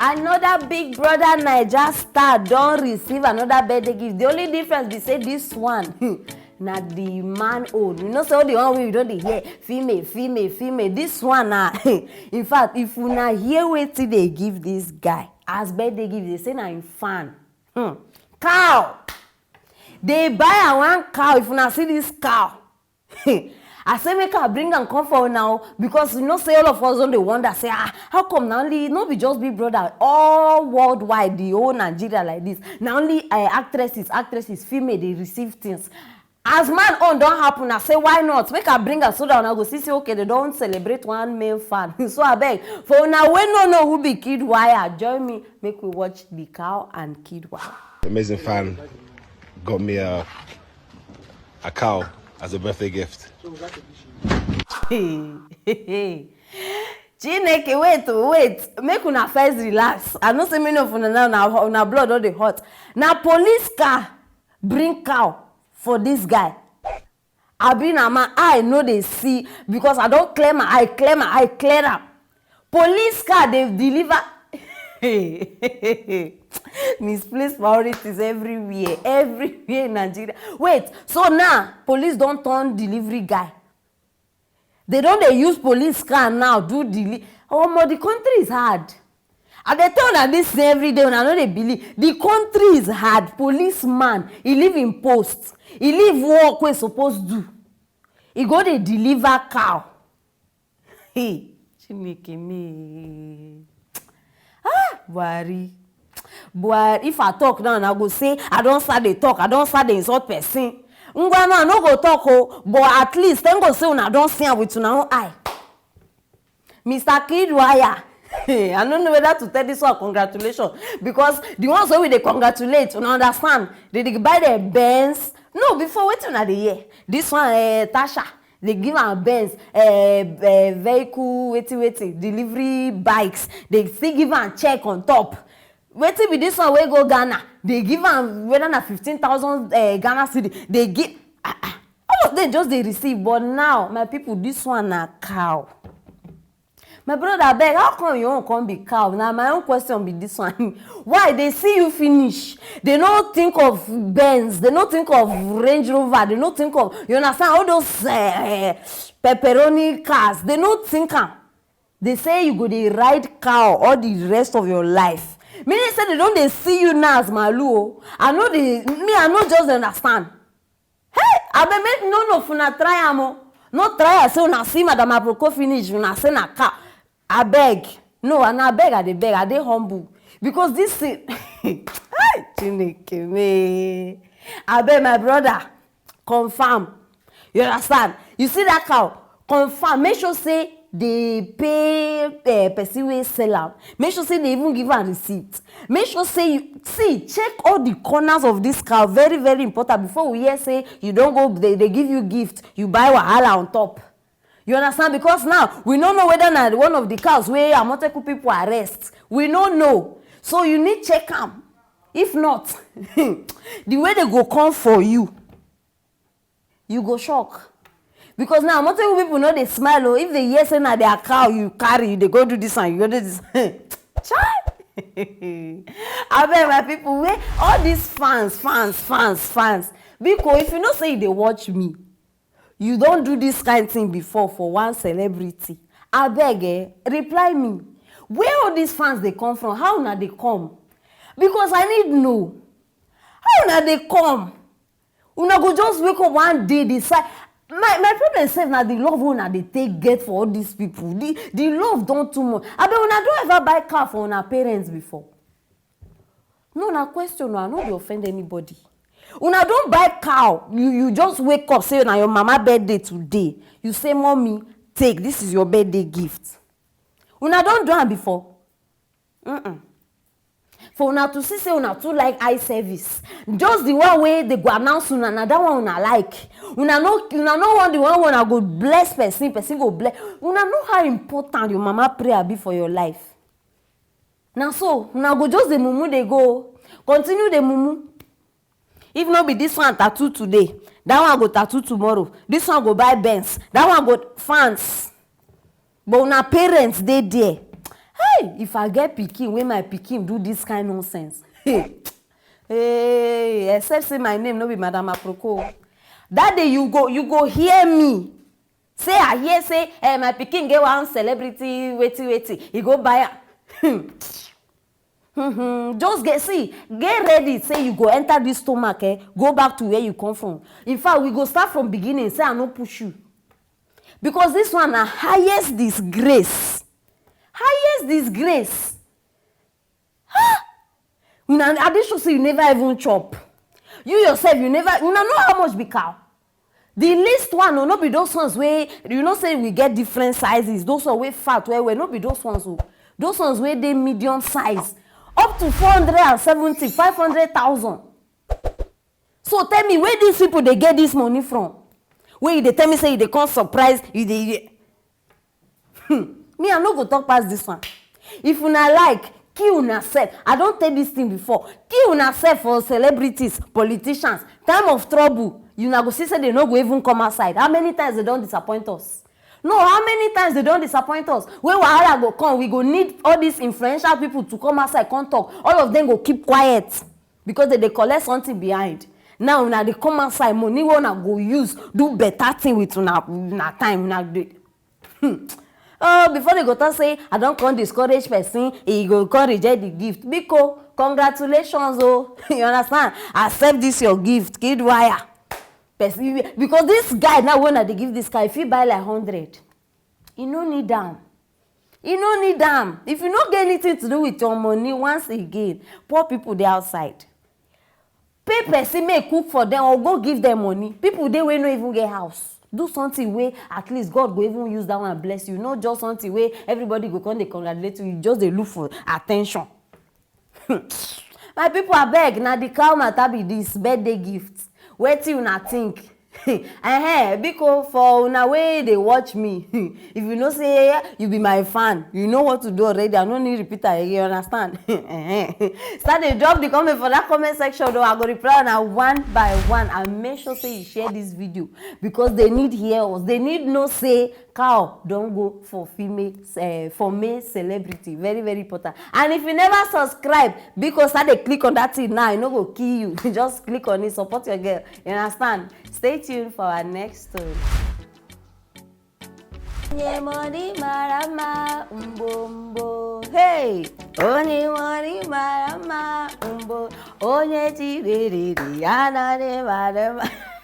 Another Big Brother Naija star don't receive another birthday gift. The only difference is say this one na the man own. You know, so the one way you don't hear female. This one na in fact, if you na hear wetin they give this guy as birthday gift, they say na him fan. Cow. They buy one cow. If you na see this cow. I say make I bring and come for now because you know say all of us don't they wonder say how come now only not be just Big Brother all worldwide the whole Nigeria like this now only actresses female they receive things as man on don't happen I say why not make I bring her so that I go see okay they don't celebrate one male fan so I beg for now when no know who be KiddWaya join me make we watch the cow and KiddWaya. Amazing fan got me a cow as a birthday gift. Chineke, wait. Make una first relax. I know say many of una now na blood all the hot. Now police car bring cow for this guy. I bring a man. I know they see because I don't claim I clear am. Police car they deliver. Misplaced priorities everywhere in Nigeria. Wait, so now police don't turn delivery guy. They use police car now do delivery. Oh, the country is hard. And they tell that this every day, and I know they believe the country is hard. Policeman, he live in post, he live work where supposed to do. He go to deliver cow. Hey, Chineke me. Buhari. If I talk now, I go say I don't start the talk, I don't start the insult person. Ngwana no go talk but at least then go say una don't see am with una own eye. Mr. KiddWaya. I don't know whether to tell this one congratulations because the ones wey they congratulate una understand they buy the Benz. No, before wait una dey hear. This one Tasha they give am Benz vehicle waiting delivery bikes. They still give am check on top. Wetin be this one wey go Ghana? They give am whether na 15,000 Ghana cedi. They give all of them just they receive. But now my people, this one na cow. My brother beg, how come you won't come be cow? Now my own question be this one. Why they see you finish? They don't think of Benz. They don't think of Range Rover. They don't think of you understand all those pepperoni cars. They don't think am. They say you go dey ride cow all the rest of your life. Meaning say they see you now as malu. I know I know just understand. Hey, I be make no funa try am. No try say una see Madam Aproko finish una say na cow. I beg. No, and I beg, I dey humble. Because this thing Chineke me. I beg my brother confirm. You understand? You see that cow? Confirm. Make sure say they pay person wey sell am. Make sure say they even give am receipt. Make sure say you see check all the corners of this cow. Very very important. Before we hear say you don't go they give you gift, you buy wahala on top. You understand? Because now we don't know whether na one of the cows where Amoteku people arrest. We don't know. So you need check am. If not, the way they go come for you, you go shock. Because now Amoteku people know they smile. Oh, if they hear say na their cow you carry, they go do this and you go do this. Child. I beg my people, where all these fans. Because if you know say they watch me, you don't do this kind of thing before for one celebrity. I beg, reply me. Where all these fans they come from? How now they come? Because I need to know. How now they come? Una go just wake up one day decide. My problem is now the love una they take get for all these people. The love don't too much. I bet una don't ever buy car for una parents before. No, na question. I no dey offend anybody. Una don't buy cow. You just wake up say na your mama birthday today. You say mommy take this is your birthday gift. Una don't do am before. For una to see say una too like eye service. Just the one way they go announce una na that one una like. Una no want the one una go bless person go bless. Una know how important your mama prayer be for your life. Now so una go just the mumu they go. Continue the mumu. If not be this one tattoo today, that one go tattoo tomorrow. This one go buy Benz. That one go fans. But una parents they there. Hey, if I get pikin, when my pikin do this kind of nonsense, hey, except say my name no be Madam Aproko. That day you go hear me. Say I hear say, my pikin get one celebrity, waiting. He go buy am. Just get ready. Say you go enter this stomach, go back to where you come from. In fact, we go start from beginning. Say I no push you. Because this one na highest disgrace. Highest disgrace. I dey sure say you never even chop. You yourself, you never know how much be cow. The least one no be those ones where you know say we get different sizes. Those ones wey fat where no be those ones. Those ones where they medium size. Up to 470, 500,000. So tell me where these people they get this money from? Where they tell me say they can't surprise you they me I no go talk past this one. If una like, kill una self. I don't tell this thing before. Kill una self for celebrities, politicians. Time of trouble, you na go see say they no go even come outside. How many times they don't disappoint us? No, how many times they don't disappoint us? When wahala go come, we go need all these influential people to come outside, come talk. All of them go keep quiet because they collect something behind. Now una they come outside, money wanna go use, do better thing with una time. Oh, before they go to say, I don't come discourage person, he go come reject the gift. Because congratulations, oh, you understand? Accept this your gift, KiddWaya. Because this guy now when they give this guy, if he buy like 100, he no need them. He no need them. If you don't get anything to do with your money, once again, poor people they outside. Pay person may cook for them or go give them money. People they will not even get house. Do something where at least God will even use that one and bless you. Not just something where everybody go come they congratulate you. Just they look for attention. My people are beg. Now the cow matter be this birthday gift. Wait till una think. Because for una way they watch me. If you know say you be my fan, you know what to do already. I don't need repeat it. You understand? Start to drop the comment for that comment section though. I go reply now one by one and make sure say you share this video because they need hear us. They need no say cow don't go for female for male celebrity. Very very important. And if you never subscribe, because start to click on that thing now, I no go kill you. Just click on it, support your girl. You understand? Stay tuned for our next story. Hey! Only money marama umbo onye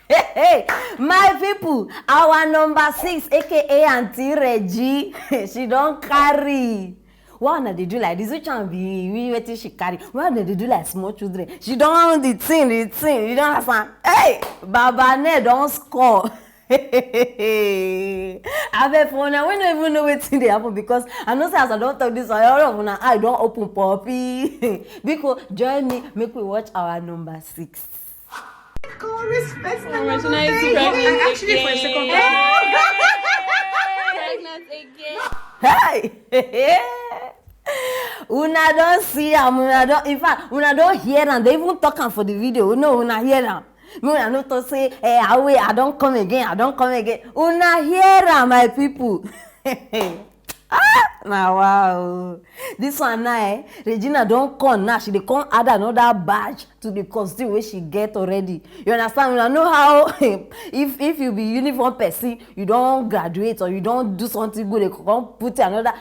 Hey, my people, our number 6, aka Auntie Reggie, she don't carry. Why not they do like this? Which one be we waiting she carry? Why not they do like small children? She don't want the thing. You don't understand? Hey, Baba Ned don't score. I bet for now we don't even know what thing they happen because I know say as I don't talk this, all of una I don't open puppy. Because join me, make we watch our number 6. Respect Regina is pregnant actually for a second pregnant again. Hey! Una don't see am, una don't, in fact, una don't hear am. They even talk am for the video. No, una hear am. Me una no to say, I don't come again, I don't come again. Una hear am, my people. Now wow. This one now, Regina don't come now. She dey come add another badge to the costume where she get already. You understand? You know how if you be uniform person, you don't graduate or you don't do something good, they come put another.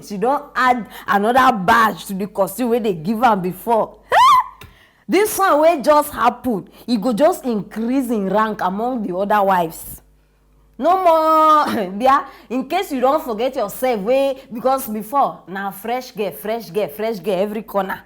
She don't add another badge to the costume where they give her before. This one where just happened, it go just increase in rank among the other wives. No more there. In case you don't forget yourself, because before now fresh girl every corner.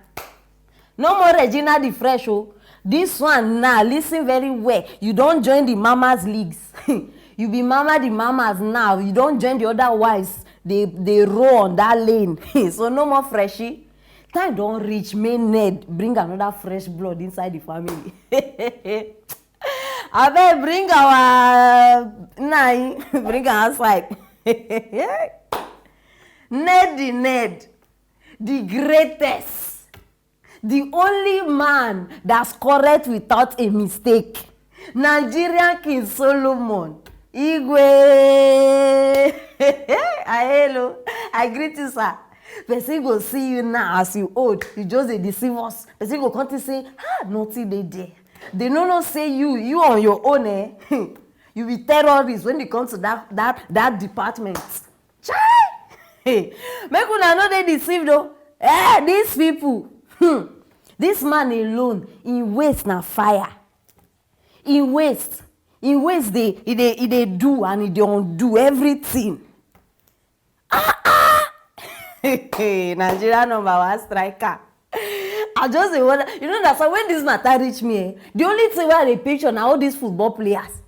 No more Regina the fresh. Oh, this one now listen very well. You don't join the mamas leagues. You be mama the mamas now. You don't join the other wives. They roll on that lane. So no more freshy. Time don't reach. May Ned bring another fresh blood inside the family. I bet bring our bring our outside. Ned, the greatest, the only man that's correct without a mistake. Nigerian King Solomon. Igwe. Hello. I greet you, sir. person go see you now as you old, you just dey deceive us. Person go come to say, nothing dey there. They no say you on your own, you be terrorist when it comes to that department. Chai! Make una no dey deceived though. These people, this man alone, in waste na fire. In waste they do and they undo everything. Nigeria #1 striker. I just say, you know that so when this matter reach me, the only thing where I picture now all these football players,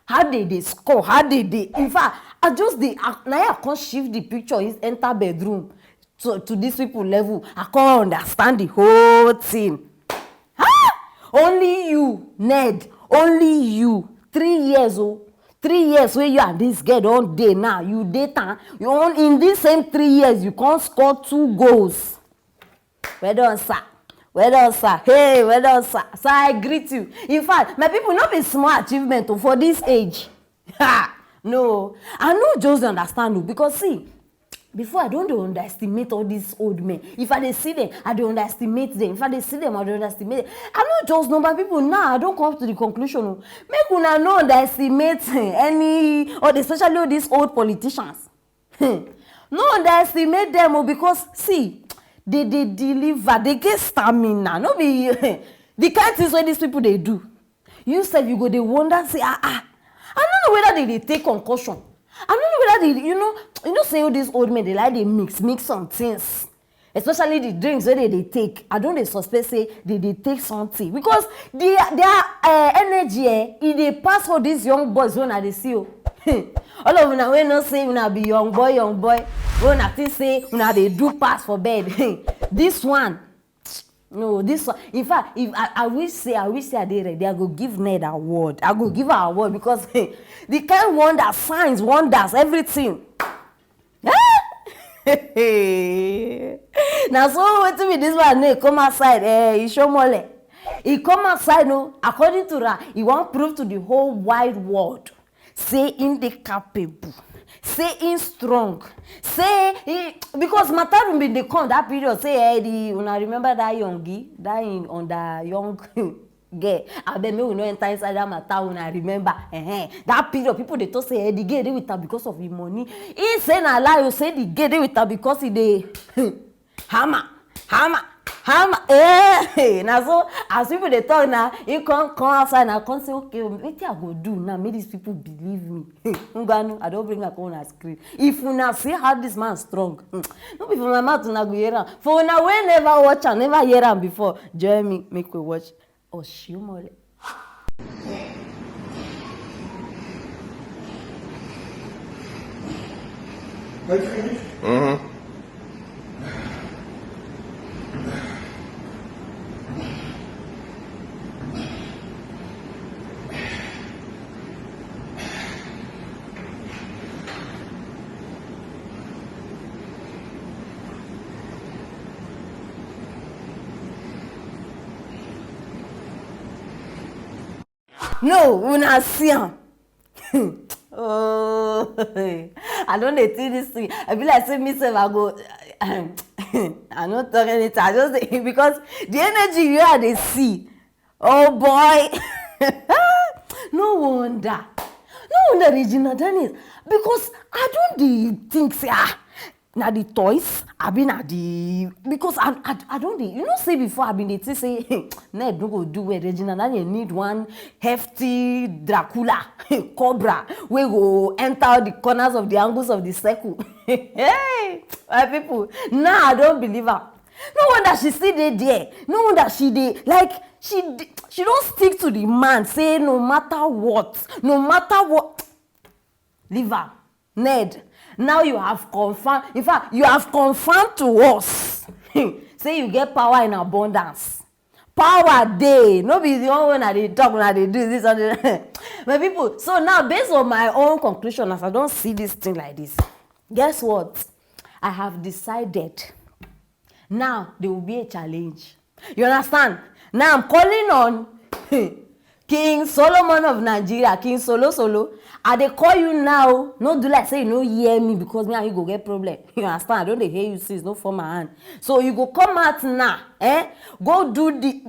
how they score, how they in fact, I just now I can't shift the picture is enter bedroom to these people level. I can't understand the whole thing. Only you, Ned, only you. 3 years 3 years where you and this girl don't day now. You data. In this same 3 years, you can't score 2 goals. Well done, sir. Well done, sir. Hey, well done, sir. So I greet you. In fact, my people not be small achievement for this age. No, I know just understand because see, before I don't underestimate all these old men. If I see them, I don't underestimate them. If I see them, I don't underestimate them. I know just know my people now. I don't come to the conclusion. Make una no underestimate any, or especially all these old politicians. No underestimate them because see, they deliver, they get stamina. No be the kind things where these people they do. You said you go they wonder say I don't know whether they take concussion. I don't know whether they, you know, say all these old men, they like they mix some things. Especially the drinks where they take. I don't they suspect say they take something. Because their energy, they pass all these young boys when they see you. All of them when not say when be young boy. When I think say when they do pass for bed. This one. No, this one. In fact, if I wish say I did ready, I go give Ned an award. I go give her an award because the kind wonder, signs, wonders, everything. Now so what to me this one Ned come outside. He show mole. He come outside no. According to her, he want prove to the whole wide world. Say in the capable. Say in strong. Say because Matarum been they come that period. Say when I remember that youngie dying on the young girl. I bet me we no enter inside that matter when I remember. That period people they talk say the girl they with her because of the money. He say na lie. You say the girl they with her because he they hammer. Now so as people they talk now, you come outside and come say, okay, what I go do now? Make these people believe me. I don't bring a phone and screen. If you now see how this man strong, no be for my mouth to go hear him. For now, we never watch and never hear him before. Join me, make we watch. Oh, Shimole. Mm-hmm. No, una see him. Oh, I don't think this thing. I feel like say myself, I go. I not talk anything. I just say because the energy you are they see. Oh boy, no wonder Regina Dennis because I don't think say now the toys I been at the because I don't say before I been they say Ned don't go do where Regina now you need one hefty Dracula cobra we go enter the corners of the angles of the circle. Hey my people now I don't believe her. No wonder she still there. No wonder she did like she don't stick to the man say no matter what leave her. Ned, now you have confirmed. In fact, you have confirmed to us. Say you get power in abundance. Power day. No be the one when I talk when I do this and that. My people. So now, based on my own conclusion, as I don't see this thing like this, guess what? I have decided. Now there will be a challenge. You understand? Now I'm calling on King Solomon of Nigeria, King Solo. I dey call you now. No do like say you no hear me because me and you go get problem. You understand? I don't dey hear you since no for my hand. So you go come out now. Go do the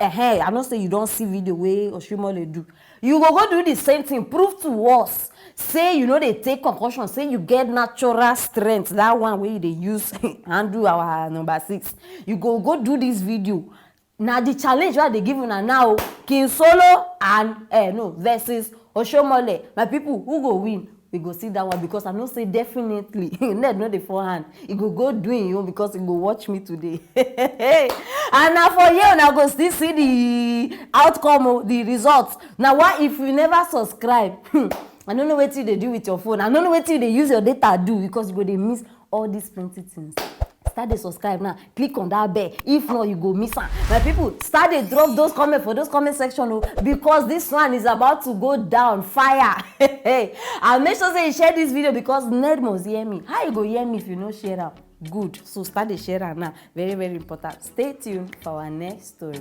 I know say you don't see video way Oshimole do. You go do the same thing. Prove to us. Say you know they take concussion. Say you get natural strength. That one way they use handle our number 6. You go do this video. Now the challenge what they give una now, King Solo and versus Oshomole. My people, who go win? We go see that one because I know say definitely Ned no the forehand. He go do it because he go watch me today. And now for you, now go still see the outcome, the results. Now why if you never subscribe? I don't know what they do with your phone. I don't know what they use your data do because you go they miss all these plenty things. Start to subscribe now. Click on that bell. If not, you go miss am. My people, start to drop those comments for those comment section because this one is about to go down. Fire. And make sure say you share this video because Ned must hear me. How you go hear me if you no share am? Good. So start to share am now. Very, very important. Stay tuned for our next story.